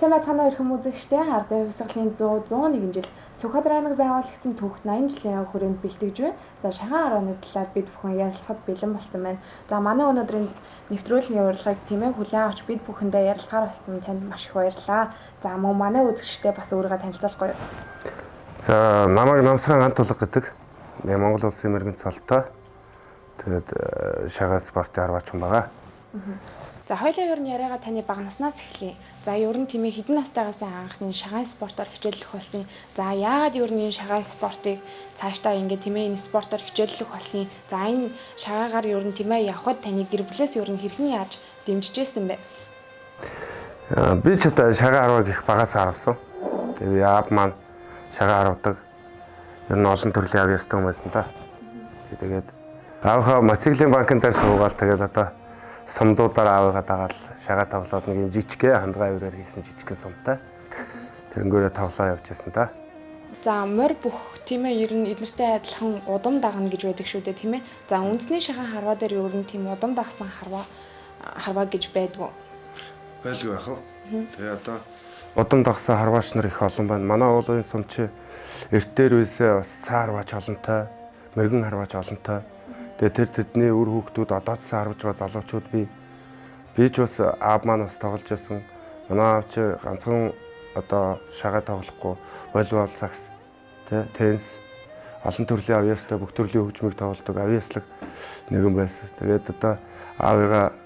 Сайн байцгаана уу эрхэм үзэгчдээ. Ард Авьяасгалын 101 жил Сүхбаатар аймаг байгуулагдсан түүхт 80 жилийн явах хүрээнд бэлтгэж буй. За шагаан харваны талаар бид бүхэн ярилцахад бэлэн болсон байна. За манай өнөөдрийн нэвтрүүлгийн урилгыг тэмээ хүлээн авч бид бүхэндээ ярилцахаар болсон танд маш их баярлалаа. За мөн манай үзэгчдээ бас өөрийгөө танилцуулахгүй юу? За намайг Намсран Антулга гэдэг. Монгол Улсын мэрэгэн цолтой. Тэгээд шагаан спортын арваач хүн байгаа. За хоёулаа ер нь яриагаа таны бага наснаас эхлэе. За ер нь тийм ээ хэдэн настайгаас анхны шагаан спортоор хичээллэх болсон. За яагаад ер нь энэ шагаан спортыг цаашдаа ингээд тийм ээ энэ спортоор хичээллэх болсон. За энэ шагаагаар ер нь тийм ээ явхад таны гэр бүлээс ер нь хэрхэн яаж дэмжижсэн бэ? Би ч одоо шагаан арваг их багасаа харсан. Тэгээд яав маань шагаан харвдаг. Ер нь олон төрлийн авьяастай хүн байсан та. Тэгээд аавхаа мотоциклийн банкн дээр суугаад тэгээд одоо сумдуудаар аваагаа дагаад шагаа тоглоод нэг юм жижигхэн хандгаа авираар хийсэн жижигхэн сумтай. Тэрнгээрээ тоглоо явж байсан та. За морь бүх тийм ээ ер нь эднэртэй адилхан удам дагна гэж байдаг шүү дээ тийм ээ. За үндэсний шагаан харваа дээр ер нь тийм удам дагсан харваа гэж байдгүй. Байлгүй яах вэ? Тэгээ одоо удам дагсан харваач нар их олон байна. Манай уулын сум чи эртээр үсээ бас цаа харваач олонтой, мэрэгэн харваач олонтой. Тэгээд тэдний үр хүүхдүүд одоо ч харваж байгаа залуучууд би ч бас аав маань бас тоглож байсан. Манай аав чи ганцхан одоо шагаа тоглохгүй волейбол, сакс, теннис, олон төрлийн авьяастай бүх төрлийн хөгжмийг тоглодог авьяаслаг нэгэн байсан. Тэгээд одоо аавыгаа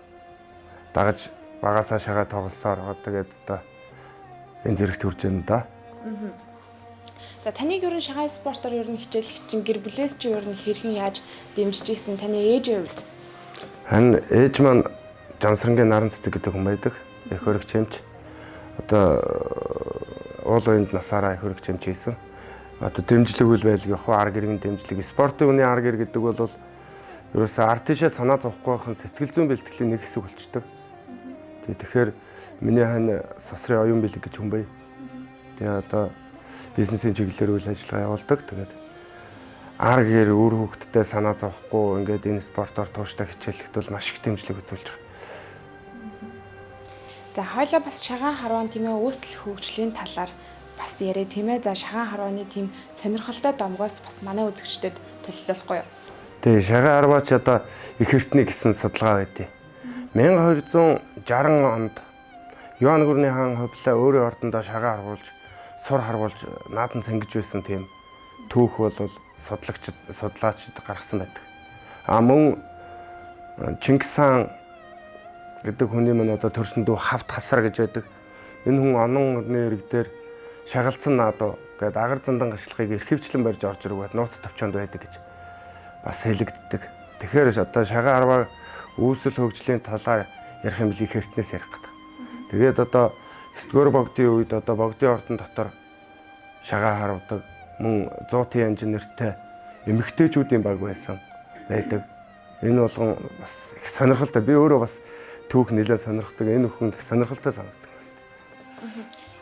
дагаж багасаа шагаа тоглосоор тэгээд одоо энэ зэрэгт хүрч байна да. За таныг ер нь шагаан спортоор ер нь хичээлэх чинь гэр бүлээс чи ер нь хэрхэн яаж дэмжиж ийсэн таны ээжийн хувьд? Харин ээж маань Жамсрангийн наран цэцэг гэдэг хүн байдаг. Их хөрөг чимч. Одоо уул уянд насаараа их хөрөг чимч хийсэн. Одоо дэмжлэг үйл байлг явах ар гэргийн дэмжлэг. Спортын үний ар гэр гэдэг бол ерөөсөө арт тийшээ санаа зовхгүй байхын сэтгэл зүйн бэлтгэлийн нэг хэсэг болчдөг. Тэгэхээр миний хань сосрын оюун бэлэг гэж хүн бай. Тэгээ одоо бизнесийн чиглэлээр үйл ажиллагаа явуулдаг. Тэгээд ар гэр үр хөвгтдээ санаа зовхгүй ингээд энэ спортоор тууштай хичээлэхэд бол маш их дэмжлэг үзүүлж байгаа. За хоёлаа бас шагаан харваан тийм ээ үүсэл хөгжлийн талаар бас яриа тийм ээ. За шагаан харвааны тийм сонирхолтой домгоос бас манай үзэгчдэд төлөвлөсгүй юу? Тэгээ шагаан харваач одоо их эртний гэсэн судалгаа байдیں۔ 1260 онд Юан гүрний хаан хувьлаа өөрийн ордондоо шагаан харвуулж сур харвуулж наадан цангиж байсан тийм түүх бол судлаачид гаргасан байдаг. Мөн Чингис хаан гэдэг хүний мань одоо төрсөн дүү Хавд Хасар гэж байдаг. Энэ хүн онон орны ирэг дээр шагалцсан наадуу гэдэг агар зандан гашлагыг эрхөвчлэн барьж орж ирээд нууц төвчөнд байдаг гэж бас хэлэгддэг. Тэгэхээр одоо шагаан харваа үүсэл хөгжлийн талаар ярих юм бил их эртнээс ярих гэдэг. Тэгээд одоо 9-р богдын үед одоо богдын ордон дотор шагаан харвдаг мөн 100 инженертэй эмэгтэйчүүдийн баг байсан байдаг. Энэ болгон бас их сонирхолтой. Би өөрөө бас түүх нэлээд сонирхдаг. Энэ хүн их сонирхолтой санагддаг.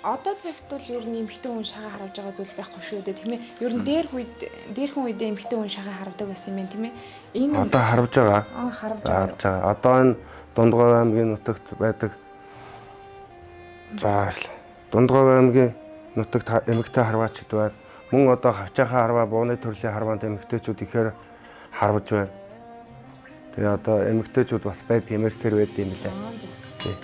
Одоо цагт бол ер нь эмэгтэй хүн шагаан харваж байгаа зүйл байхгүй шүү дээ тийм ээ. Ер нь дээрхэн үед эмэгтэй хүн шагаан харвдаг байсан юм тийм ээ. Энэ одоо харваж байгаа. Харваж байгаа. Одоо энэ Дундгой аймгийн нутагт байдаг. За Дундгой аймгийн нутагт эмэгтэй харваачд байна. Мөн одоо хавчаахан харваа, бууны төрлийн харваанд эмэгтэйчүүд ихээр харваж байна. Тэгээ одоо эмэгтэйчүүд бас ямарсэр байд юм лээ. Тий.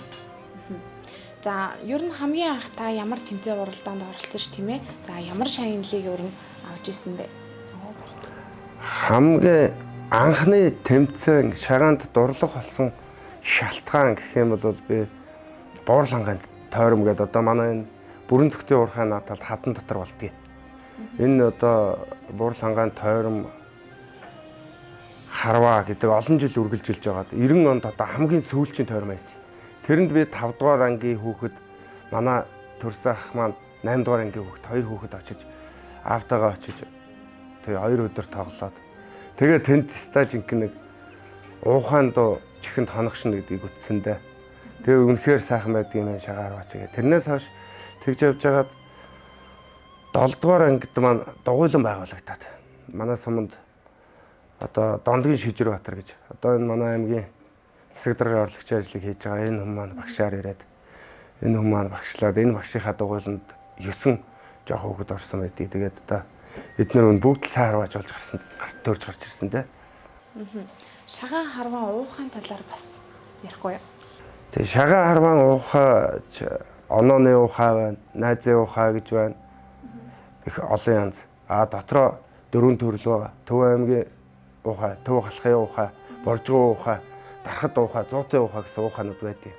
За ер нь хамгийн анх та ямар тэмцээн уралдаанд оролцсон ш тийм ээ. За ямар шагналыг ер нь авч ирсэн бэ? Хамгийн анхны тэмцээн шагаанд дурлах болсон шалтгаан гэх юм бол би Буур ланганд тойром гэдэг одоо манай энэ бүрэн зөвхөн уурхайн нааталд хадан дотор болдгийг. Энэ одоо Буур ланганд тойром харваа гэдэг олон жил үргэлжилж байгаад 90 онд одоо хамгийн сүүлчийн тойром байсан. Тэрэнд би 5 дугаар ангийн хүүхэд манай төрсөн ах маань 8 дугаар ангийн хүүхэд 2 хүүхэд очиж аавтайгаа очиж тэгээ 2 өдөр тоглоод тэгээ тэнд стажинг нэг уухаан доо чихэнд хоногшно гэдгийг үтсэндээ. Тэгээ үнэхээр сайхан байдгийн маань шагаа харваач гээ. Тэрнээс хойш тэгж явж хагаад 7 дугаар ангид маань дугуйлан байгуулагдаад. Манай суманд одоо Дондгийн Шижирбаатар гэж одоо энэ манай аймгийн засаг даргын орлогчийн ажлыг хийж байгаа энэ хүн маань багшаар ирээд энэ хүн маань багшлаад энэ багшийнхаа дугуйланд 9 жоох хүүхэд орсон байдгийг. Тэгээд одоо эдгээр нь бүгд сайн харваач болж гарсан, төрж гарч ирсэн те. Шагаан харваа уухайн талаар бас ярихгүй юу? Тэг шагаан харваа уухай онооны уухай байна, найзын уухай гэж байна. Их олон янз. Дотроо 4 төрөл байгаа. Төв аймгийн уухай, төв халахын уухай, боржгоо уухай, дархад уухай, зуутын уухай гэсэн уухайнууд байдгийг.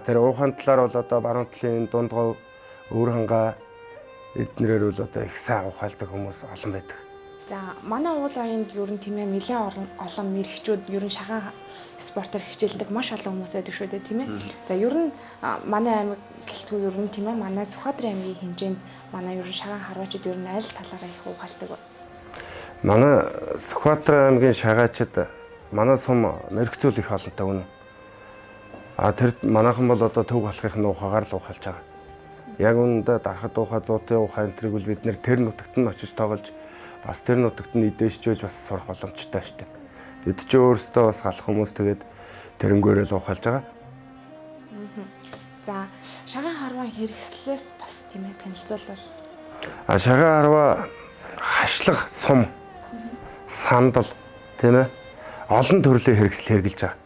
Тэр уухайн талаар бол одоо баруун талын дундгов, өвөрхангай эднэрээр бол одоо их сайн ухаалдаг хүмүүс олон байдаг. За манай уул оюунд ер нь тийм ээ нэлээд олон мэрэгчүүд ер нь шагаан спортоор хичээлдэг маш олон хүмүүс байдаг шүү дээ тийм ээ. За ер нь манай аймаг гэлтгүй ер нь тийм ээ манай Сүхбаатарын аймгийн хэмжээнд манай ер нь шагаан харваачид ер нь аль талаараа их ухаалдаг вэ? Манай Сүхбаатарын аймгийн шагаачид манай сум мэрэгцүүл их олонтой үнэ. Тэр манайхан бол одоо төв халахын ухаагаар л ухаалж байгаа. Яг үүндээ дарахад ухаа, зуутын ухаа энтрийг бол бид нэр тэр нутагт нь очиж тоглож бас тэр нутагт нь эдээшчөөж бас сурах боломжтой шүү дээ. Бид ч өөрсдөө бас галах хүмүүс тэгээд тэрнгөөрөө л ухаалж байгаа. За шагаан харваа хэрэгслээс бас тийм ээ танилцуулбал. Шагаан харваа хашлах сум, сандал тийм ээ олон төрлийн хэрэгсэл хэрэгжилж байгаа.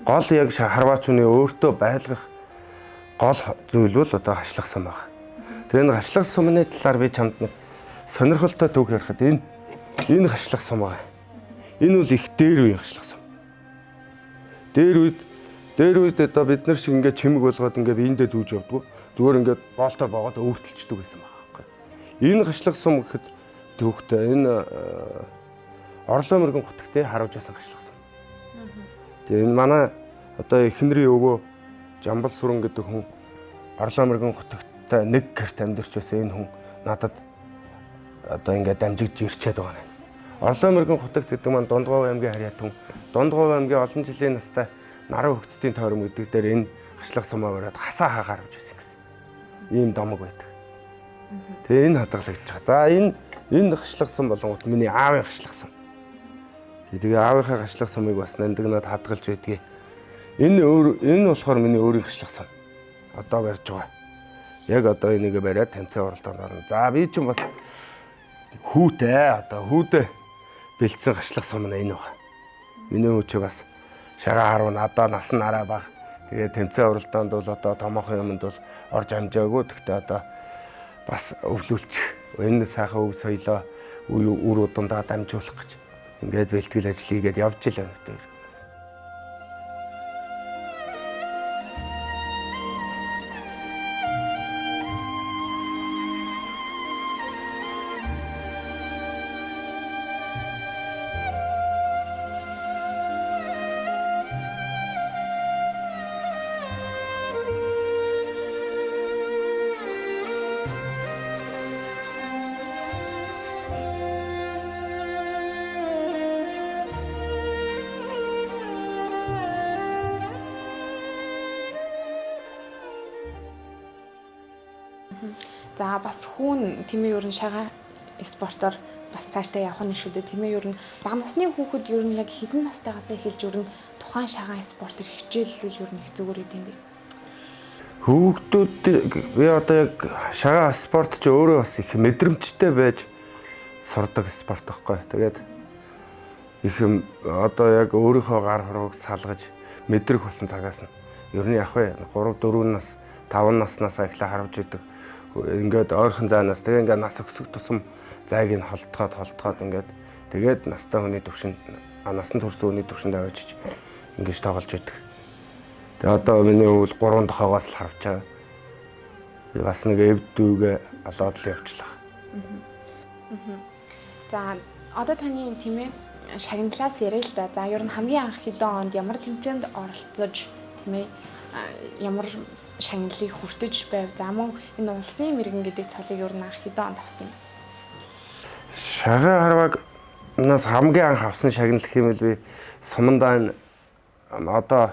Гол яг харваачны өөртөө байлгах гол зүйл бол одоо хашлах сум байна. Тэгээ энэ хашлах сумны талаар би чамд нэг сонирхолтой төг ярихад энэ хашлах сум байгаа. Энэ бол их дээр үеийн хашлах сум. Дээр үед одоо бид нар шиг ингээд чимэг болгоод ингээд биендээ зүүж явдггүй. Зүгээр ингээд боолтоор боогод өвөртөлчдөг гэсэн байна байхгүй. Энэ хашлах сум гэхэд төвхтэй энэ орлоо мөргөн гутагтээ харуулж байсан хашлах сум. Тэгээ энэ манай одоо эхнэрийн өвөө Жамбал Сүрэн гэдэг хүн орлоо мөргөн гутагтай нэг гэрт амьдарч байсан энэ хүн надад одоо ингээд дамжигдж ирчээд байгаа юм. Орлоо мөргөн гутагт гэдэг маань Дундгов аймгийн харьяат хүн. Дундгов аймгийн олон жилийн настай наран хөгцтийн тойром гэдэг дээр энэ хашлах сумаа бариад хасаа хаагаар авч байсан гэсэн. Ийм домог байдаг. Тэгээ энэ хадгалагдаж байгаа. За энэ хашлах сум болонгот миний аавын хашлах сум. Тэгээ аавынхаа хашлах сумыг бас нандинаад хадгалж байдгийг. Энэ болохоор миний өөрийн хашлах сум. Одоо барьж байгаа. Яг одоо энийг бариад танцын оролдоонд орно. За би ч бас хүүдээ бэлдсэн хашлах сум нь энэ байна. Миний хүү чи бас шагаа харуу надаа нас нараа баг. Тэгээ тэмцээн уралдаанд бол одоо томоохон юмд бол орж амжаагүй. Гэхдээ одоо бас өвлүүлчих. Энэ сайхан өв соёлоо үр удамдаа дамжуулах гэж ингээд бэлтгэл ажил хийгээд явж л байна гэдэг. За бас хүүн тийм ээ ер нь шагаан спортоор бас цаашдаа явах нь шүү дээ тийм ээ ер нь бага насны хүүхэд ер нь яг хэдэн настайгаас эхэлж ер нь тухайн шагаан спортыг хичээллүүл ер нь их зүгээр идэм бэ. Хүүхдүүд би одоо яг шагаан спорт ч өөрөө бас их мэдрэмжтэй байж сурдаг спорт байхгүй. Тэгээд их одоо яг өөрийнхөө гар хурууг салгаж мэдрэх болсон цагаас нь ер нь яг вэ 3 4 нас 5 наснаас эхлээ харуулж идэг. Ингээд ойрхон зайнаас тэгээ ингээд нас өсөх тусам зайг нь холдоход ингээд тэгээд настай хүний төвшөнд насан турш хүний төвшөнд авчиж ингэж тоглож идэг. Тэгээ одоо миний өвөл 3 тохоогоос л харж байгаа. Би бас нэг эв дүүгээ олоод л явчлаа. За одоо таны тийм ээ шагналаас яриа л да. За ер нь хамгийн анх хэдэн онд ямар тэмцээнд оролцож тийм ээ ямар шагналыг хүртэж байв? За мөн энэ улсын мэрэгэн гэдэг цалыг ер нь анх хэдэн онд авсан юм? Шагаа харваг нас хамгийн анх авсан шагнал гэх юм бол би Сумандаа одоо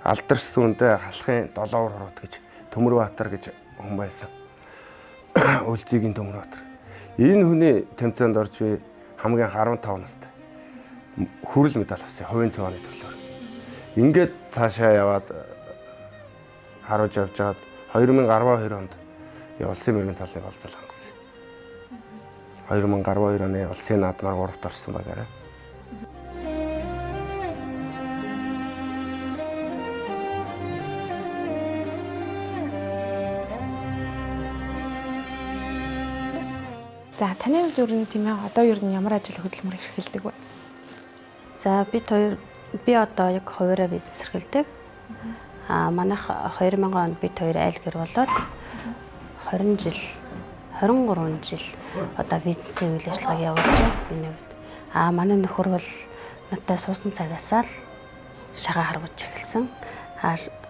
алдарсан үндэ халахын 7 хурууд гэж Төмөрбаатар гэж хүн байсан. Үлзигийн Төмөрбаатар. Энэ хүний тэмцээнд орж би хамгийн анх 15 настай хүрэл медаль авсан хувийн цавааны төрлөөр. Ингээд цаашаа яваад харуулж явж байгаад 2012 онд улсын мэрэгэн цалын болцол хангасан. 2012 оны улсын наадмаар 3-т орсон байгаарай. За таны хувьд ер нь тийм ээ одоо ер нь ямар ажил хөдөлмөр эрхэлдэг вэ? За би одоо яг хуваараа бизнес эрхэлдэг. Манайх 2000 онд бид хоёр айл гэр болоод 23 жил одоо бизнесийн үйл ажиллагааг явуулж байна миний хувьд. Манай нөхөр бол надтай суусан цагаасаа л шагаа харваж эхэлсэн.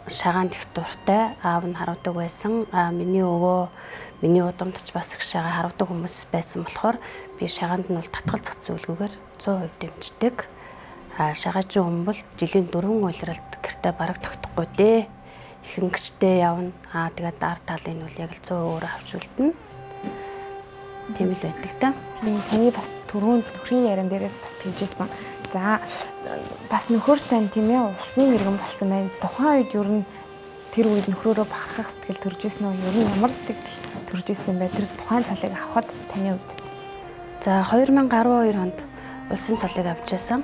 Шагаанд их дуртай, аав нь харвдаг байсан. Миний өвөө, миний удамдч бас их шагаа харвдаг хүмүүс байсан болохоор би шагаанд нь бол татгал зах зүйлгүйгээр 100% дэмждэг. Шагаачин хүн бол жилийн 4 улиралд гэртээ бараг тогтохгүй дээ. Ихэнхчтэй явна. Тэгээд ар талын нь бол яг л 100% өөрөө авч үлдэнэ. Тийм л байдаг та. Таны бас түрүүнд нөхрийн яриан дээрээс бас хэлжсэн. За бас нөхөр тань тийм ээ улсын мэрэгэн болсон байна. Тухайн үед ер нь тэр үед нөхрөөрөө бахархах сэтгэл төрж ирсэн үү? Ер нь ямар сэтгэл төрж ирсэн бэ? Тэр тухайн цалыг авахд таны үед. За 2012 онд улсын цалыг авч байсан.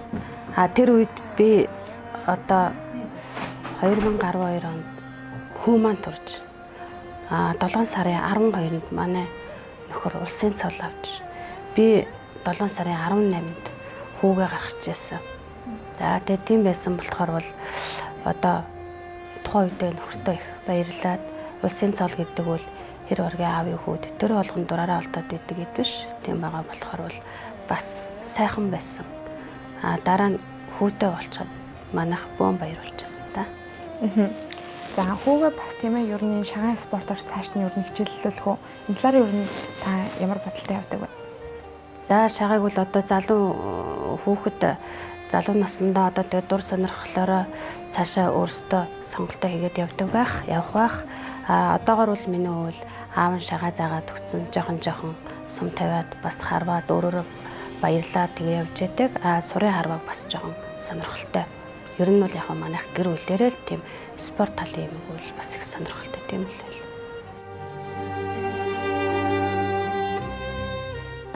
Тэр үед би одоо 2012 онд хүү маань турж 7 сарын 12-нд манай нөхөр улсын цол авч би 7 сарын 18-нд хүүгээ гаргаж ирсэн. За тэгээд тийм байсан болохоор бол одоо тухайн үедээ нөхөртөө их баярлаад улсын цол гэдэг бол хэр оргийн аавын хүүд тэр болгон дураараа олдоод идэг гэд биш. Тийм байгаа болохоор бол бас сайхан байсан. Дараа нь хүүтэй болчиход манайх бөөн баяр болчихсон та. За хүүгээ бас тийм ээ ер нь шагаан спортоор цааш нь ер нь хичээллүүлэх үү? Энэ талаар ер нь та ямар бодолтой явдаг вэ? За шагааг бол одоо залуу хүүхэд залуу наснда одоо тэгээ дур сонирхлоороо цаашаа өөрсдөө сонголтоо хийгээд явах байх. Одоогор бол миний өвөл аав нь шагаа заагаад өгсөн жоохон сум тавиад бас харваад өөрөөрөө баярлаад тэгээ явж байдаг. Сурын харваг бас жоохон сонирхолтой. Ер нь бол яг манайх гэр бүлээрээ л тийм спорт талын юм бол бас их сонирхолтой тийм л байл.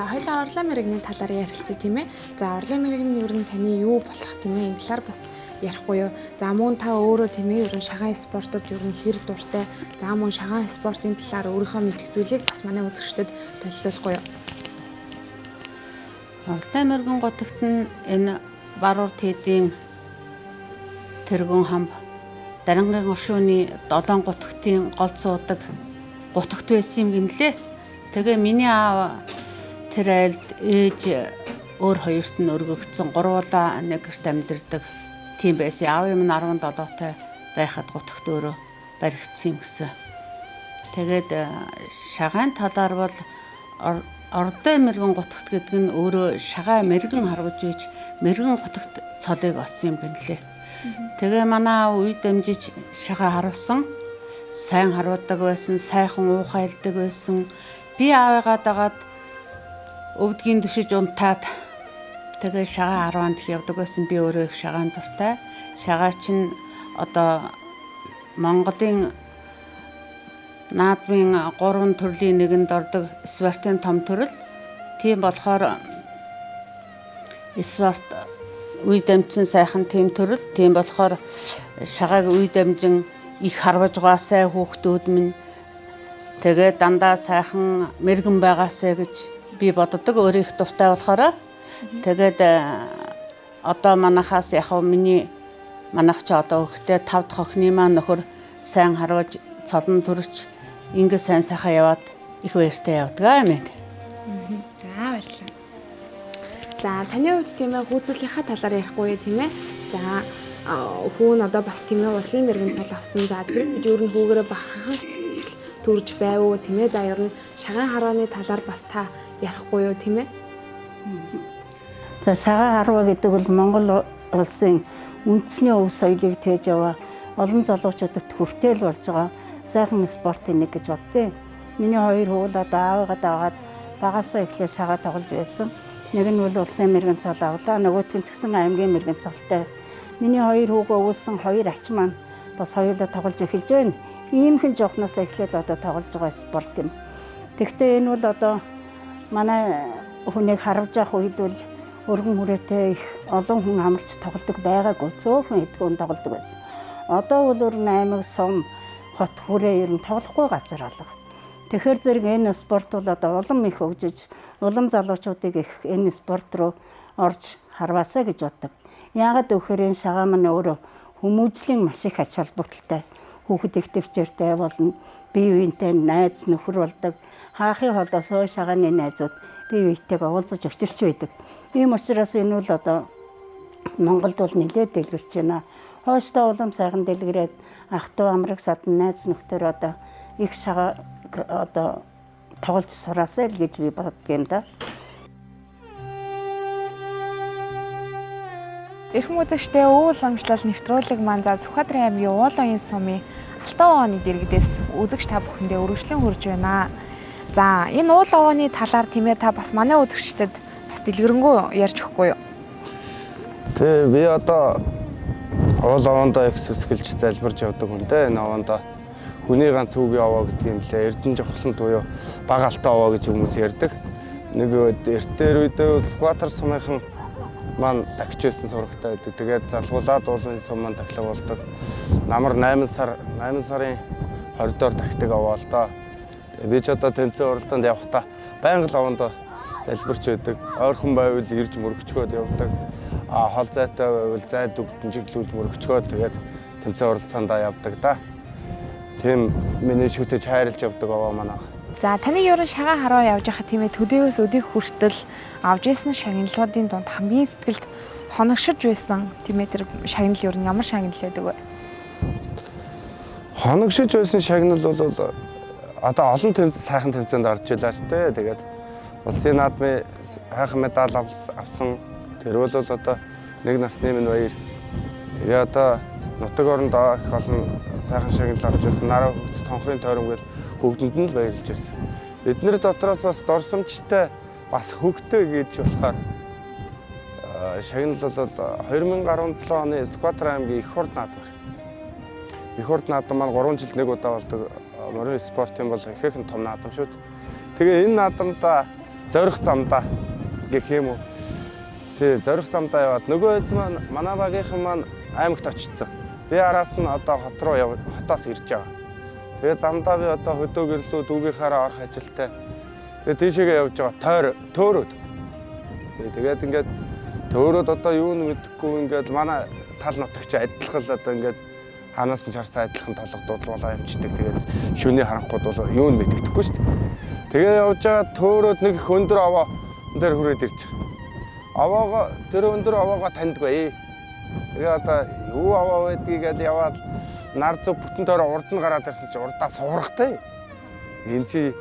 Хоёулаа орлын мэрэгний талаар ярилцъя тийм ээ. За орлын мэрэг нь ер нь таны юу болох тийм ээ? Энэ талаар бас ярихгүй юу? За мөн та өөрөө тийм ээ ер нь шагаан спортод ер нь хэр дуртай? За мөн шагаан спортын талаар өөрийнхөө мэдэх зүйлийг бас манай үзэгчдэд төлөвлөхгүй юу? Орлын мэрэгэн готогт нь энэ баруур тэдийн тэргүүн хамб дарангын оршууны 7 готогтын гол цуудаг готогт байсан юм гинлээ. Тэгээ миний аав тэр айлд ээж өөр хоёрт нь өргөгдсөн гурвуулаа нэг гэрт амьдардаг тийм байсан. Аав юм 17-тай байхад готогт өөрөө баригдсан юм гэсэн. Тэгээд шагаан талаар бол орлын мэрэгэн готогт гэдэг нь өөрөө шагаа мэрэгэн харваж ийж мэрэгэн готогт цолыг олсон юм гинлээ. Тэгээ манай аав үе дамжиж шагаа харуулсан. Сайн харуулдаг байсан, сайхан уухайлдаг байсан. Би аавыгаа дагаад өвдгийн түшиж унтаад тэгээ шагаа 10-нд явдаг байсан. Би өөрөө их шагаан дуртай. Шагаа чинь одоо Монголын наадмын 3 төрлийн нэгэнд ордог спортын том төрөл. Тийм болохоор спорт үе дамжсан сайхан тийм төрөл. Тийм болохоор шагааг үе дамжин их харваж байгаасай хүүхдүүд минь тэгээ дандаа сайхан мэрэгэн байгаасай гэж би боддог. Өөрөө их дуртай болохоор тэгээд одоо манахаас яг манайх ч одоо өгтөө 5 дахь охины маань нөхөр сайн харваж цолон төрч ингэ сайн сайхан яваад их баяртай явдаг юм. За баярлалаа. За таны хувьд тийм ээ хүйцүүлгийнхаа талаар ярихгүй тийм ээ. За хүү нь одоо бас тийм ээ улсын мэрэгэн цол авсан. За тэр үед ер нь хүүгээрээ бахархаас төрж байв уу тийм ээ. За ер нь шагаан харваны талаар бас та ярихгүй юу тийм ээ. За шагаан харва гэдэг бол Монгол улсын үндэсний өв соёлыг тээж яваа олон залуучуудад хүртэл болж байгаа сайхан спортын нэг гэж боддیں۔ Миний хоёр хүү л одоо аавыгаа дагаад багасаа эхлээ шагаа тоглож байсан. Нэг нь бол улсын мэрэгэн цол авлаа, нөгөөх нь ч гэсэн аймгийн мэрэгэн цолтой. Миний хоёр хүүгээ өвүүлсэн хоёр ач маань бас хоёулаа тоглож эхэлж байна. Иймхэн жоохноос эхлээд одоо тоглож байгаа спорт юм. Тэгэхдээ энэ бол одоо манай хүнийг харавж явах үед бол өргөн хүрээтэй их олон хүн амарч тоглодог байгаагүй. Цөөхөн эдгүүн тоглодог байсан. Одоо бол өрн аймаг сум хот хүрээ ер нь тоглохгүй газар болго. Тэгэхээр зэрэг энэ спорт бол одоо улам их хөгжиж, улам залуучуудыг их энэ спорт руу орж харваасаа гэж боддог. Яагаад гэвэл энэ шагаа маань өөрөө хүмүүжлийн маш их ач холбогдолтой. Хүүхэд их төвчээртэй болно. Бие биентэй найз нөхөр болдог. Хаахын холоос ой шагааны найзууд бие биетэйгээ уулзаж учирч байдаг. Ийм учраас энэ бол одоо Монголд бол нэлээд дэлгэрч байна. Хооштой улам сайхан дэлгэрээд ах トゥ амраг садан найз нөхдөр одоо их шагаа одоо тоглож сураасаа л гэж би боддог юм да. Эрхэм үзэгчдээ өвөл амжилал нэвтрүүлэг маань за Сүхбаатарын аймгийн Уулын сумын Алтан овооны дэргэдээс үзэгч та бүхэндээ үргэлжлэн хүрж байна. За энэ уул овооны талаар тиймээ та бас манай үзэгчдэд бас дэлгэрэнгүй ярьж өгөхгүй юу? Тэ би одоо уул овоондоо их сүсгэлж залбирж явдаг хүн дээ. Энэ овоондоо хүний ганц үгийн овоо гэдэг юм лээ. Эрдэнэ жавхлан туяа бага алтан овоо гэж хүмүүс ярьдаг. Нэг эртээр үедээ Сүхбаатар сумынхан маань тагчээсэн сурагтай байдаг. Тэгээд залгуулаад уулын сум маань тахлаг болдог. Намар 8 сарын 20-доор тагтаг овоо л доо. Би ч одоо тэнцэн уралдаанд явахдаа байнга л овоондоо залбирч байдаг. Ойрхон байвал ирж мөрөгчгөөд явдаг. Хол зайтай байвал зайд дэмжиглүүлж мөрөгчгөөд тэгээд тэнцэн уралцаандаа явдаг да. Тийм миний шүтэж хайрлж явдаг овоо маань. За таны ерөн шагаан хараа явж байхад тийм ээ төдийгөөс өдийг хүртэл авж исэн шагналуудын дунд хамгийн сэтгэлд хоногшиж байсан тийм ээ тэр шагнал ер нь ямар шагнал байдаг вэ? Хоногшиж байсан шагнал бол одоо олон сайхан тэмцээнд орж илаа шүү дээ. Тэгээд улсын наадмын хайхан медаль авсан тэр бол одоо нэг насны минь баяр. Тэгээ одоо нутаг оронд их олон сайхан шагнал авч байсан. Нараа хөвц тонхрын тойрон гэл бүгдэнд нь л баярлж байсан. Эднэр дотроос бас дорсомжтой бас хөгтөө гэж болохоор шагнал бол 2017 оны Сүхбаатар аймгийн их хурд наадмаар. Их хурд наадам маань 3 жилд нэг удаа болдог морин спортын бол ихээхэн том наадам шүү дээ. Тэгээ энэ наадамда зорих замдаа гэх юм уу. Тий, зорих замдаа яваад нөгөө хэд маань манай багийнхан маань аймагт очсон. Би араас нь одоо хот руу хотоос ирж байгаа. Тэгээ замдаа би одоо хөдөө гэрлүү дүүгийнхаараа орох ажилтай. Тэгээ тийшээгээ явж байгаа төөрөөд. Тэгээд ингээд төөрөөд одоо юу нь мэдэхгүй ингээд манай тал нутагч адилхан л одоо ингээд ханаас нь чарсан адилхан толго дуудлуулаа явчихдаг. Тэгээд шөнийн харанхууд бол юу нь мэддэхгүй шүү дээ. Тэгээ явж байгаа төөрөөд нэг их өндөр овоо дээр хүрээд ирж байгаа. Тэр өндөр овоогоо таньдгүй. Тэгээ одоо юу овоо байдгийг л яваад нар зүг бүтэн тойроо урд нь гараад ирсэн чи урдаа суврахтай. Энд чи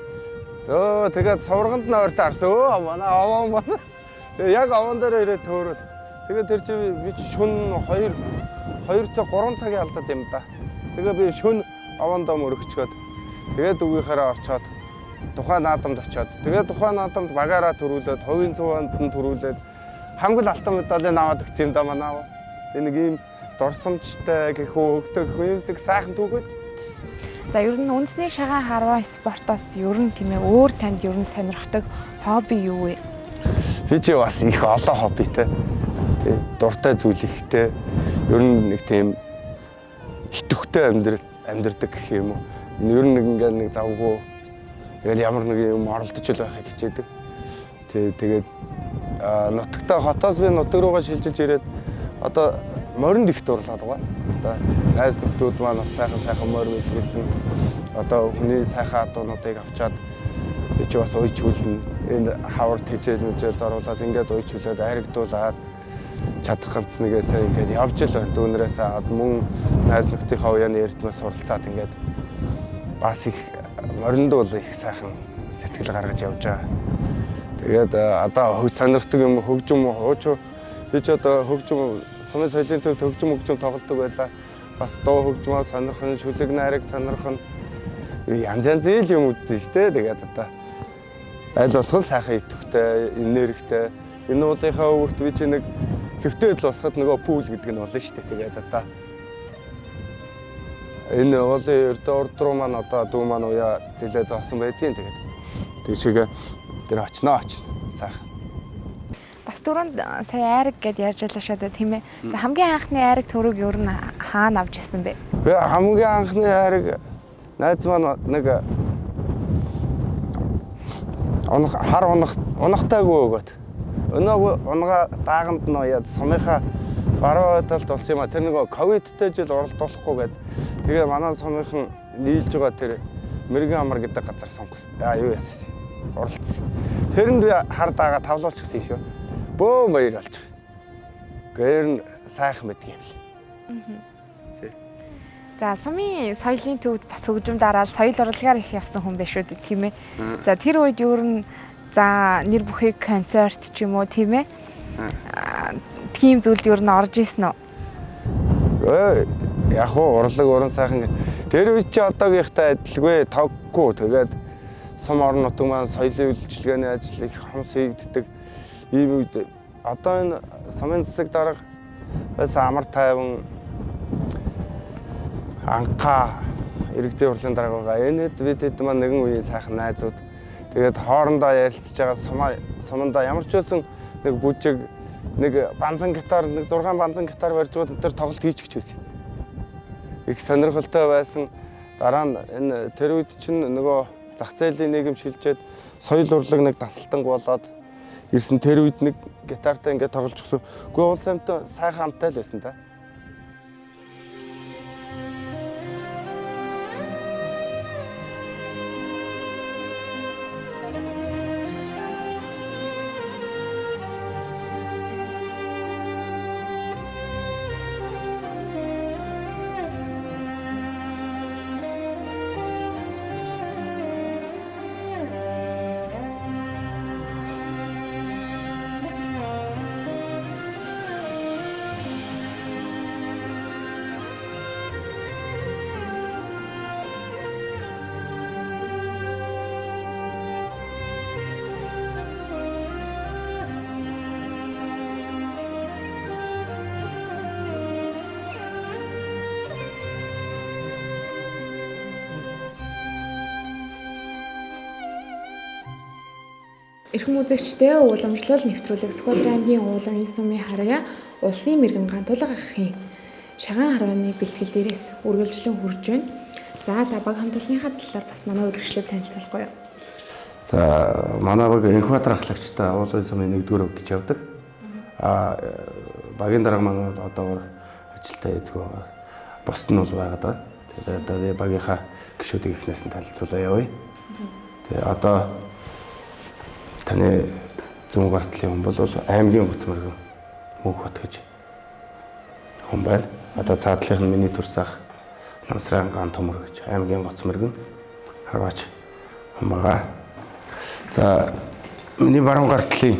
тэгээд сувраганд нь ойртой харсан. Манай овоо манай. Яг овоон дээр ирээд төөрөөд. Тэгээд тэр чи би шөнө 2 цаг 3 цагийн алдаад юм да. Тэгээ би шөнө овоондоо мөрөгчгөөд. Тэгээд үгийнхаараа орчоод тухайн наадамд очиод. Тэгээд тухайн наадамд багаараа төрүүлээд, хувийн цуванд нь төрүүлээд хамгийн алтан медалийн аваад өгсөн юм да манай. Тэг нэг ийм дорсомжтой гэх хөгтөг хүмүүсдэг сайхан түүхүүд. За ер нь үндэсний шагаан харваа спортоос ер нь тийм ээ өөр танд ер нь сонирхдаг хобби юу вэ? Би ч бас их олон хоббитэй. Тий, дуртай зүйл ихтэй. Ер нь нэг тийм хитвхтэй амьдрдаг гэх юм уу. Ер нь ингээд нэг завгүй. Тэгэл ямар нэг юм оролдож л байхыг хичээдэг. Тэгээд нутагтаа хотоос би нутаг руугаа шилжиж ирээд одоо моринд их дурлаад байгаа. Одоо найз нөхдүүд маань бас сайхан морин илгээсэн. Одоо хүний сайхан адуунуудыг авчаад би ч бас уйч хүлнэ. Энэ хавар тэжээл мүжээлд оруулаад ингээд уйч хүлээд харигдуулаад чадах ганцнагээс ингээд явж л байна. Дүүнерээс аваад мөн найз нөхдийнхөө уяаны эрдмээс суралцаад ингээд бас их мориндуул их сайхан сэтгэл гаргаж явж байгаа. Тэгээд одоо сонирхдаг юм хөгжим хууч би ч одоо хөгжим сумын соёлын төвд хөгжим тоглодог байлаа. Бас дуу хөгжмөө сонирхон, шүлэг найраг сонирхон янз янзын юм үзсэн шүү дээ. Тэгээд одоо аль болох сайхан идэвхтэй, энергитэй. Энэ уулынхаа өвөрт би чи нэг хэвтээд л босоход нөгөө пул гэдэг нь болно шүү дээ. Тэгээд одоо энэ уулын урд руу маань одоо дүү маань уяа зилээ зоосон байдгийн. Тэгээд тэг чигээ тэр очноо сайхан. Бас түрүүнд сая айраг гэдээ ярьж байлаа шүү дээ тийм ээ. За хамгийн анхны айраг төрөг юу н хаана авч ирсэн бэ? Хамгийн анхны айраг найз маань нэг хар унахтайгүй өгөөд. Өнөө унгаа дааганд нь яа сумынхаа баруун талд болсон юм а. Тэр нэг ковидтэй жил оролдуулахгүй гээд тэгээ манай сумынхан нийлж байгаа тэр мэрэгэн амар гэдэг газар сонгосон. Юу яасан? Оролцсон. Тэрэнд би хар даага тавлуулчихсан юм шүү. Бөө баяр олчих. Гэр нь сайхан байдаг юм л. За сумын соёлын төвд бас хөгжим дараал соёл урлагаар их явсан хүн биш үү тийм ээ. За тэр үед юу н за нэр бүхий концерт ч юм уу тийм ээ. Тийм зүйлд юу н орж исэн үү? Яг уу урлаг уран сайхан. Тэр үед чи одоогийнхтай адилгүй тоггүй. Тэгээд сум орон нутаг маань соёлын үйлчилгээний ажил их хомс хийгддэг. Ийм үед одоо энэ сумын засаг дарга байсан амар тайван анхаа иргэдийн хурлын дарга байгаа. Энэд бид маань нэгэн үеийн сайхан найзууд. Тэгээд хоорондоо ярилцж байгаа сумандаа ямар ч байсан нэг бүжиг, нэг банзан гитар, нэг 6 банзан гитар барьж байгаа тэр тоглолт хийчих гэсэн. Их сонирхолтой байсан. Дараа нь энэ тэр үед чинь нөгөө зах зээлийн нийгэм шилжээд соёл урлаг нэг тасалтанг болоод ирсэн тэр үед нэг гитартай ингээд тоглож гисэн. Гэхдээ уул самтай сайхан хамтай л байсан та. Эрхэм үзэгчдээ уламжлал нэвтрүүлэг Сүхбаатар аймгийн уулан энэ сумын хараа улсын мэргэн гантулга ахын шагаан харваны бэлтгэл дээрээс үргэлжлэн хурж байна. За баг хамтлагийнхаа талаар бас манай үзэгчлүүд танилцуулахгүй юу? За манай баг Энхбаатар ахлагчтай уулын сумын 1-р өг гэж явдаг. Багийн дарга манай одоогор ажилтаа эзгүй байгаа. Босд нь бол байгаад байна. Тэгээд одоо би багийнхаа гишүүдийг ихнээс нь танилцуулаа явъя. Тэгээд одоо таны зүүн гартлын хүн бол аймгийн Гоцмөргөн Мөнхбат гэж хүн байна. Одоо цаадлынх нь миний төрсөх Намсран гант төмөр гэж аймгийн Гоцмөргөн харваач хүн байгаа. За миний баруун гартлын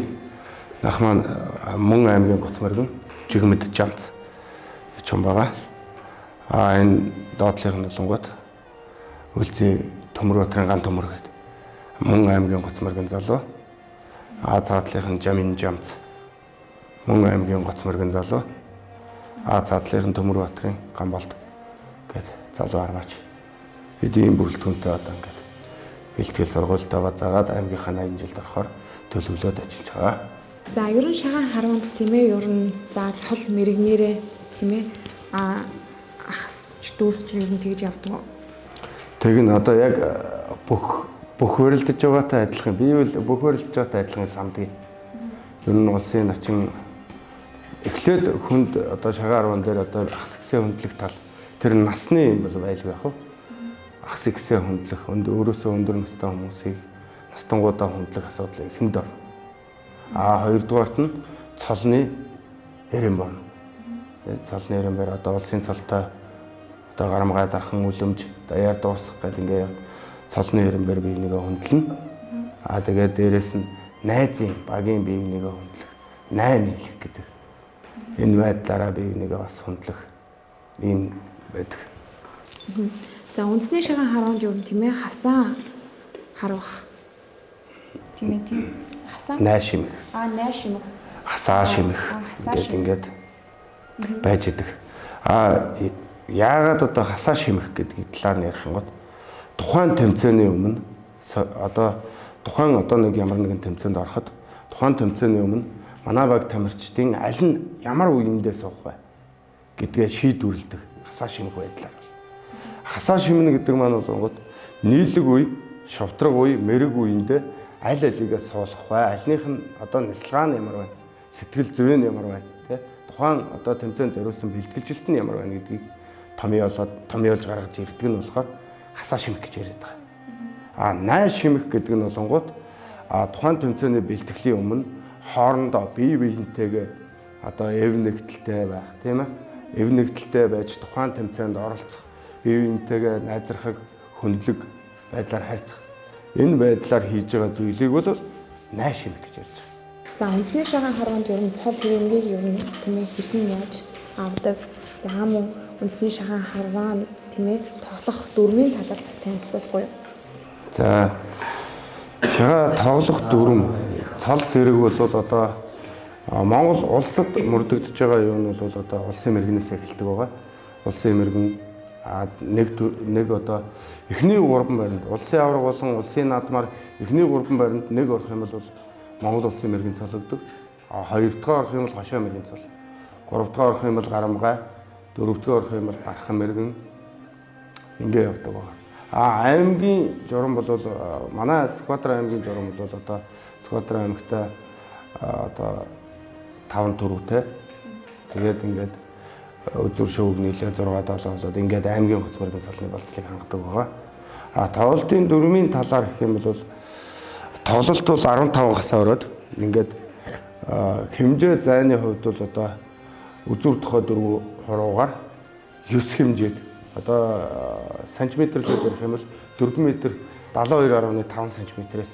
нах маань Мөн аймгийн Гоцмөргөн Жигмэд Жамц гэж хүн байгаа. Энэ доотлынх нь болонгот Үлзий Төмөрбаатарын гант төмөр гэдэг Мөн аймгийн Гоцмөргөн залуу. Цаадлынх нь Жамин Жамц Мөн аймгийн Гоцмөргөн залуу. Цаадлынх нь Төмөрбаатарын Гамболд гэдэг залуу арваач. Бид ийм бүрэлдэхүүнтэй одоо ингээд бэлтгэл сургуультай базаагаад аймгийнхаа 80 жилд орохоор төлөвлөд ажиллаж байгаа. За ер нь шагаан харванд тийм ээ ер нь за цол мэрэгнэрээ тийм ээ ахсч дүүсч ер нь тэгж явдаг. Тэг нь одоо яг бүх хөрөлдөж байгаатай адилхан. Би бол бүх хөрөлдөж байгаатай адилхан самдаг. Ер нь улсын начин эхлээд хүнд одоо шагаан арван дээр одоо ахс гисээ хөндлөх тал тэр насны юм бол байлгүй яах вэ? Ахс гисээ хөндлөх өөрөөсөө өндөр настай хүмүүсийг настангуудаа хөндлөх асуудал ихэнд ор. Хоёрдугаарт нь цолны Эренбон. Цолны Эренбор одоо улсын цолтой одоо Гарамгай дархан үлэмж даяар дуусах гэдэг ингээ цолны Эренбор бие нэгэ хөндлөн. Тэгээд дээрэс нь найзын багийн бие нэгэ хөндлөх, найм нийлэх гэдэг. Энэ байдлаараа бие нэгэ бас хөндлөх ийм байдаг. За үндэсний шагаан харуулж юу тийм ээ хасаа харуулах. Тийм ээ тийм. Хасаа. Найш шимэх. Найш шимэх. Хасаа шимэх. Ингээд байж идэг. Яагаад одоо хасаа шимэх гэдгийг талаар нь ярих юм бол тухайн тэмцээний өмнө одоо тухайн одоо нэг ямар нэгэн тэмцээнд ороход тухайн тэмцээний өмнө манай баг тамирчдын аль нь ямар үеиндээ суух вэ гэдгээ шийдвэрлэдэг хасаа шимэх байдлаар. Хасаа шимнэ гэдэг маань бол нийлэг үе, шовтрог үе, мэрэг үеиндээ аль алигээ суулгах вэ? Альных нь одоо нислага нь ямар байна? Сэтгэл зүй нь ямар байна? Тэ? Тухайн одоо тэмцээнд зориулсан бэлтгэлжилт нь ямар байна гэдгийг томьёолж гаргаж ирдэг нь болохоор хасаа шимэх гэж яриад байгаа. Найш шимэх гэдэг нь болонгууд тухайн тэмцээний бэлтгэлийн өмнө хоорондоо бие биентэйгээ одоо эв нэгдэлтэй байх, тийм ээ? Эв нэгдэлтэй байж тухайн тэмцээнд оролцох, бие биентэйгээ найзрахаг, хөндлөг байдлаар харьцах. Энэ байдлаар хийж байгаа зүйлийг бол найш шимэх гэж ярьж байгаа. За үндэсний шагаан харуулж ер нь цол хэрэмгийг ер нь тийм ээ хэрхэн яаж авдаг? За мөн үндэсний шагаан харваа тийм ээ тоглох дүрмийн талаар бас танилцуулахгүй юу? За шагаа тоглох дүрм цол зэрэг бол одоо Монгол улсад мөрдөгдөж байгаа юу нь бол одоо улсын мэрэгнээс эхэлдэг байгаа. Улсын мэрэгэн нэг одоо эхний 3 байранд улсын авраг болон улсын наадмаар эхний 3 байранд нэг орох юм бол Монгол улсын мэрэгэн цолгодог. 2 дахь орох юм бол хошоо мэрэгэн цол. 3 дахь орох юм бол Гарамгай, 4 дахь орох юм бол Дархан мэрэгэн ингээ явдаг байгаа. Аймгийн журам бол манай Скватра аймгийн журам бол одоо Скватра аймагта одоо 5 төрөвтэй. Тэгээд ингээд үзүр шүүг нийлээ 6-7 болоод ингээд аймгийн хөц мэрэгэн цолны болцлыг хангадаг байгаа. Тоглолтын дүрмийн талаар гэх юм бол тоглолт бол 15 хасаа өрөөд ингээд хэмжээ зайны хувьд бол одоо үзүр тохой 4 хуруугаар 9 хэмжээд одоо сантиметрлээр ярих юм бол 4 м 72.5 см-ээс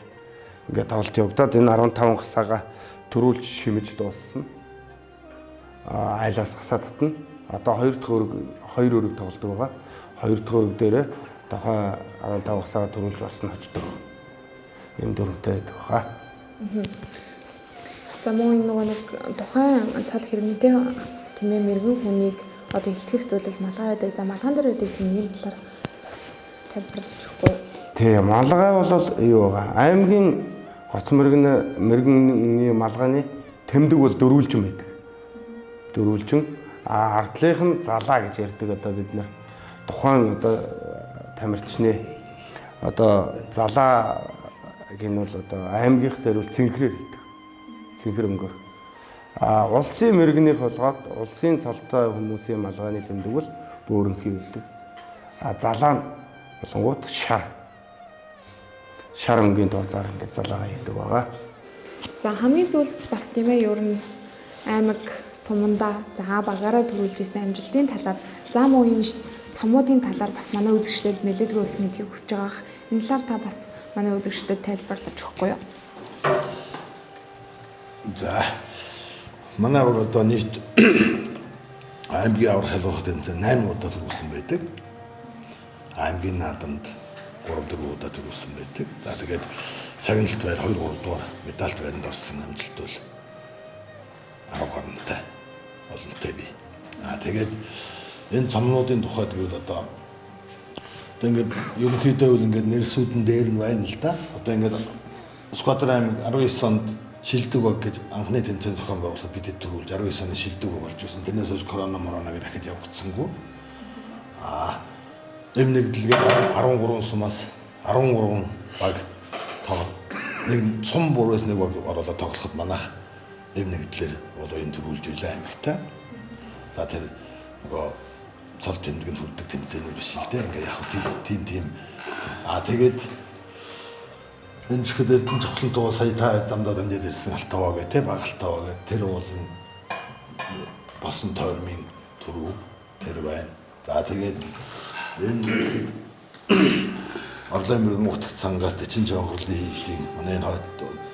ингээд тоглолт явагдаад энэ 15 хасаага төрүүлж шимэж дууссан. Айлаас хасаа татна. Одоо 2 дахь өрөг 2 өрөг тоглодог байгаа. 2 дахь өрөг дээрээ тохой 15 хасаага төрүүлж барсан очдог. Ийм дүрмтэй байдаг хаа. За мөн нэг тухайн цол хэрэмтэй тийм ээ мэрэгэн хүнийг одоо илтгэх зүйлэл малгай байдаг. За малган дээр байдаг тийм талаар бас тайлбарлаж өгөхгүй. Тийм малгай бол юу байгаа? Аймгийн гоц мэрэгний малгайны тэмдэг бол дөрвөлжин байдаг. Дөрвөлжин ардлынх нь залаа гэж ярьдаг одоо бид нар тухайн одоо тамирчны одоо залаа гин бол одоо аймгийнх дээр бол цэнхрээр хийдэг. Цэнхэр өнгөөр. Улсын мэрэгнийх болгоод улсын цолтой хүмүүсийн малгайны тэмдэг бол бөөрөнхий байдаг. Залаа нь болонгууд шар өнгийн дуулзаар ингээд залаагаа хийдэг байгаа. За хамгийн сүүлд бас тийм ээ ер нь аймаг сумандаа за багаараа төрүүлж ирсэн амжилтын талаар за мөн энэ цомуудын талаар бас манай үзэгчдэд нэлээдгүй их мэдхийг хүсэж байгаа. Энэ талаар та бас манай үзэгчдэд тайлбарлаж өгөхгүй юу? За манай баг одоо нийт аймгийн аврах шалгуулах тэмцээн 8 удаа төрүүлсэн байдаг. Аймгийн наадамд 3-4 удаа төрүүлсэн байдаг. За тэгээд шагналт байр 2-3 дугаар медальт байранд орсон амжилт бол 10 гаруйтай олонтой бий. Тэгээд энэ цомнуудын тухайд би одоо ингээд ерөнхийдөө бол ингээд нэрсүүдэн дээр нь байна л да. Одоо ингээд Скватра аймаг 19 онд шилдэг баг гэж анхны тэмцээн зохион байгуулалт бидэд төрүүлж 19 оны шилдэг баг болж байсан. Тэрнээс хойш корона гэж дахиж явагдсангүй. Эм нэгдэлгээд 13 сумаас 13 баг тоглоод нэг сум бүрээс нэг баг оруулаад тоглоход манайх эм нэгдлэр бол энэ төрүүлж байлаа аймагтай. За тэр нөгөө цол тэмдэгт хүрдэг тэмцээний биш л дээ. Ингээ яг тийм тэгээд энэ чихэд эрдэнэ цохлон дуу сая та дамдаад ирсэн Алтаваа гэх те баг Алтаваа гэх тэр бол босон тойрмын түрүү тэр байна. За тэгээд энэ ихэд Орлын мөрөн утгах сангаас 40 жонгорлын хийдийн манай энэ хойд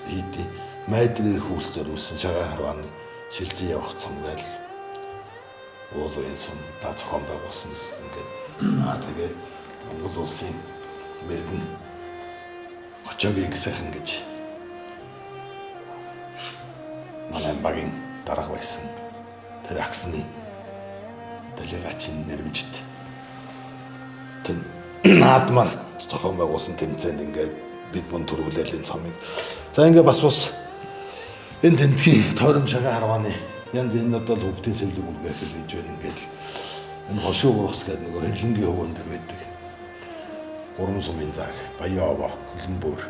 хийдийн майдрын хүүлс зориулсан шагаа харвааны шилжиж явах цомгайл уулын сум та зохион байгуулсан ингээд тэгээд Монгол улсын мэрэгэн Хочогийн сайхан гэж манай багийн дарга байсан тэр аксны делегацийн нэрмжид тэр наадмаар зохион байгуулсан тэмцээнд ингээд бид бүн төрүүлээл энэ цомыг. За ингээд бас энэ тентгийн тойром шагаа харвааны янз энэ одоо хөвгтийн сэвлэг үргэх гэж байна ингээд энэ хошуу ургас гэдэг нөгөө хэрлэнгийн хөвөн дээр байдаг. Гурван сумын зааг, Баяава, Хөлбөмбөр,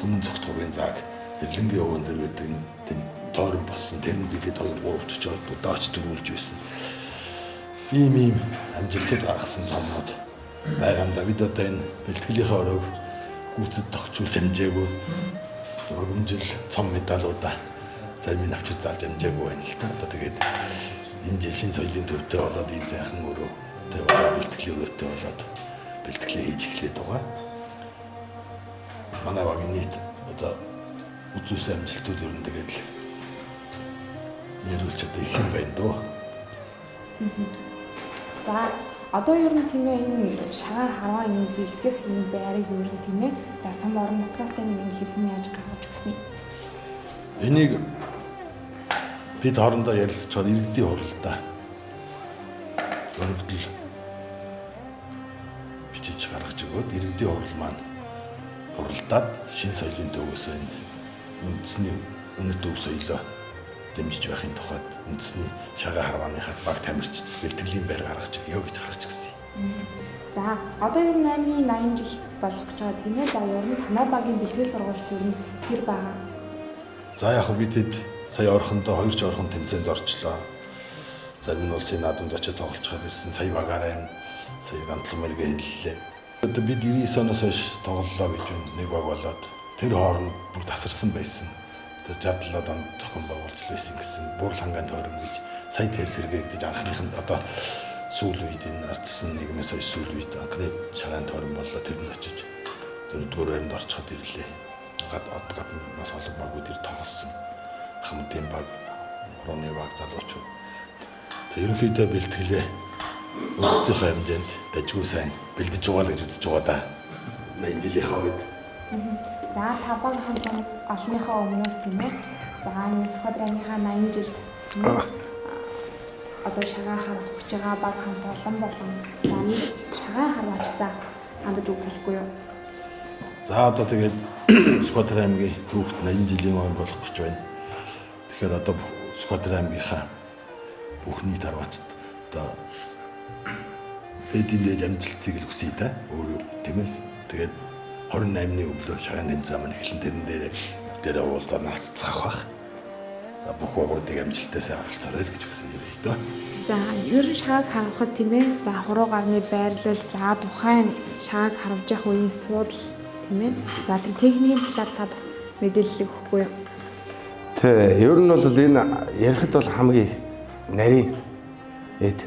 Түмэн цогтгогийн зааг, хэрлэнгийн хөвөн дээр байдаг энэ тойрон болсон тэр нь бидэд 2-3 очоод удаач төрүүлж байсан. Ийм амжилтад гаргасан цомнууд байгаамда бид одоо энэ бэлтгэлийнхээ оройг гүйцэд тогтчулж амжаагүй өргөмжил цом медалуудаа зарим нь авчир заалж амжаагүй байна л та. Одоо тэгээд энэ жил шин соёлын төвтэй болоод ийм сайхан өрөө тэг болоод бэлтгэлийн өрөөтэй болоод бэлтгэлээ хийж эхлэдэг байгаа. Манай багийн нийт одоо үзүүлсэн амжилтууд ер нь тэгээд нэрүүлж одоо их юм байна дөө. За одоо ер нь тийм ээ энэ шагаа харваа энэ бэлтгэх энэ байрыг ер нь тийм ээ за сум орон нутгаас тань энэ хэрхэн яаж гаргаж өгсөн юм? Энийг бид хоорондоо ярилцчихад иргэдийн хуралдаа өргөдөл бичиж гаргаж өгөөд иргэдийн хурал маань хуралдаад шин соёлын төвөөс үндэсний үнэт төв соёлоо дэмжиж байхын тухайд үндэсний шагаа харвааныхад баг тамирчид бэлтгэлийн байр гаргаж өгье гэж гаргаж өгсөн. За одоо ер нь 80 жил болох гэж байгаа тийм ээ. За ер нь танай багийн бэлтгэл сургалт ер нь тэр байгаа. За яг бид сая орхондоо 2 жорхон тэмцээнд орчлоо. Зарим нь улсын наадамд очиж тоглолцоход ирсэн сая багаараа сая гантлан мэргээ хэллээ. Одоо бид 99 оноос хойш тоглолоо гэж байна. Нэг баг болоод тэр хооронд бүр тасарсан байсан. Тэр 67 онд зохион байгуулж байсан гэсэн Бурал хангаан тойром гэж сая тэр сэргээ гэдэг анхныханд одоо сүүл үед энэ ардсан нийгмээс хойш сүүл үед анхны шагаан тойром боллоо тэр нь очиж 4-р байранд орчиход ирлээ. Гаднаас олон багууд ир тоглосон. Хамтын баг, Ороны баг залуучууд. Тэг ерөнхийдөө бэлтгэлээ өөрсдийнхөө хэмжээнд дажгүй сайн бэлдэж байгаа л гэж үзэж байгаа да. Энэ жилийнхаа үед. За та баг хамт олонныхоо өмнөөс тийм ээ. За энэ Сүхбаатарынхаа 80 жилд одоо шагаа харах гэж байгаа баг хамт олон болон за нэг шагаа харваачтай хандаж өгөхгүй юу? За одоо тэгээд Сүхбаатар аймгийн түүхт 80 жилийн ой болох гэж байна. Тэгэхээр одоо Сүхбаатар аймгийнхаа бүх нийт харваачд одоо тэдний дэж амжилтыг л хүсье та. Өөр тийм ээ. Тэгээд 28-ны өглөө шагаан тэмцээн маань эхлэн тэрэн дээр уулзаар нагцах бах. За бүх багуудыг амжилттай сайн оролцоорой гэж хүсье дөө. За ер нь шагааг харахад тийм ээ. За хуруу гарны байрлал, за тухайн шагааг харваж явах үеийн суудал тийм ээ. За тэр техникийн талаар та бас мэдээлэл өгөхгүй юу? Тэ, ер нь бол энэ ярихад бол хамгийн нарийн эд.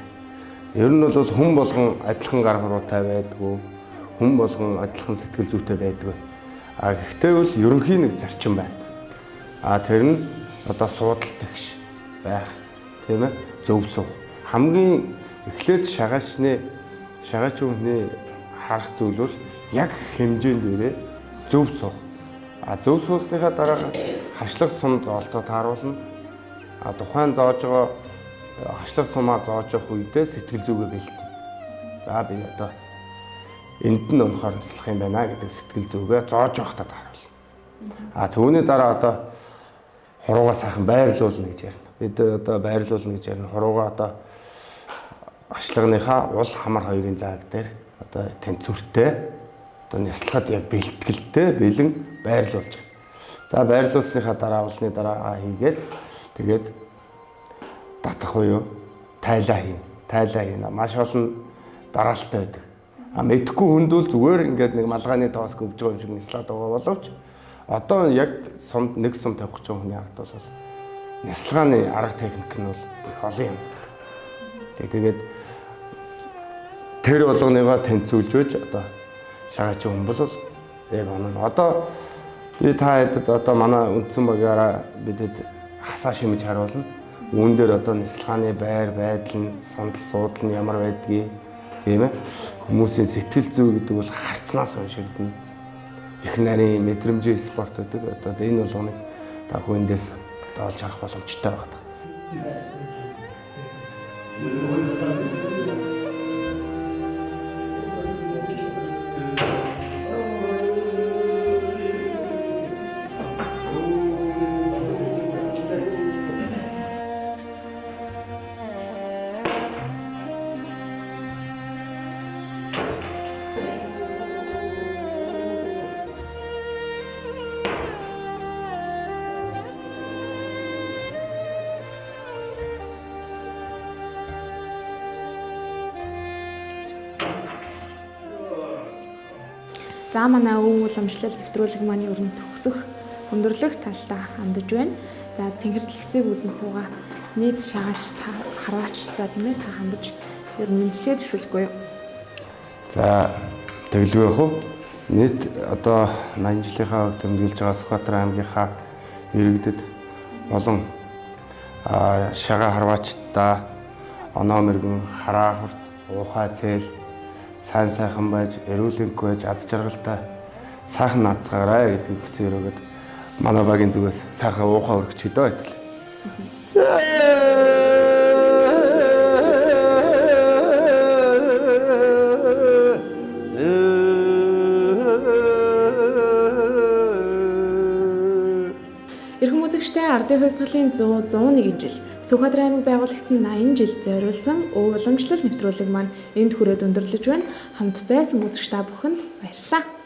Ер нь бол хүн болгон адилхан гар хуруутай байдгүй, хүн болгон адилхан сэтгэл зүйтэй байдгүй. А гэхдээ бол ерөнхий нэг зарчим байна. А тэр нь одоо суудалтай гэж байх, тийм ээ? Зөв сух. Хамгийн эхлээд шагаачны хүний харах зүйл бол яг хэмжээнд дээрээ зөв сух. А зөв суусныхаа дараа хашлах сум зоолтоо тааруулна. А тухайн зоож байгаа хашлах сумаа зоож явах үедээ сэтгэл зүгээ бэлтэн. За би одоо энд нь өнөхөр туслах юм байна гэдэг сэтгэл зүгээ зоож явахдаа тааруулна. А түүний дараа одоо хуруугаа сайхан байрлуулна гэж ярина. Бид одоо байрлуулна гэж ярина. Хуруугаа одоо ашлагныхаа уул хамар хоёрын зааг дээр одоо тэнцвэртэй одоо няслахад яг бэлтгэлтэй бэлэн байрлуулж байгаа. За байрлуулсныхаа дараа уулны дараа хийгээд тэгээд татах буюу тайлаа хийн. Тайлаа хийн. Маш олон дараалалтай байдаг. А мэдхгүй хүнд бол зүгээр ингээд нэг малгайны тоос гөвж байгаа юм шиг нислаад байгаа боловч одоо яг сумд нэг сум тавих гэж байгаа хүний ард бол нялцлагааны арга техник нь бол их олон янз байдаг. Тэгээд тэр болгоныгоо таньцуулж байж одоо шагаач хүн бол яг оноо одоо би та хэдэд одоо манай үндсэн багаараа бидэд хасаа шимэж харуулна. Үүн дээр одоо нялцлагааны байр байдал нь сандал суудал нь ямар байдгийг тийм ээ хүмүүсийн сэтгэл зүй гэдэг бол харцнаас уншигдана. Их нарийн мэдрэмжийн спорт гэдэг одоо энэ болгоныг та хүндээс олж харах боломжтой байна. За манай өвөг уламжлал нэвтрүүлэг маань ер нь төгсөх өндөрлөх талдаа хандж байна. За цэнхэрлэгцийг үзэн суугаа нийт шагаач та харваачтай тийм ээ та хандж ер нь мэдлэгээ төвшүүлэхгүй юу? За тэглэв яг уу нийт одоо 80 жилийнхаа үед тэмдэглэж байгаа Сүхбаатар аймгийнхаа иргэдэд болон шагаа харваачтай оноо мэргэн хараа хурц уухай цээл сайн сайхан байж, эрүүл энхүү байж, аз жаргалтай сайхан наацгаарай гэдэг хүсэл өрөөгд манай багийн зүгээс сайхан уухай өргөч хэдөө байтал. Эрхэм үзэгчдээ ардын хувьсгалын 101 жил Сүхбаатар аймаг байгуулагдсан 80 жил зориулсан өв уламжлал нэвтрүүлэг маань энд хүрээд өндөрлөж байна. Хамт байсан үзэгч та бүхэнд баярлалаа.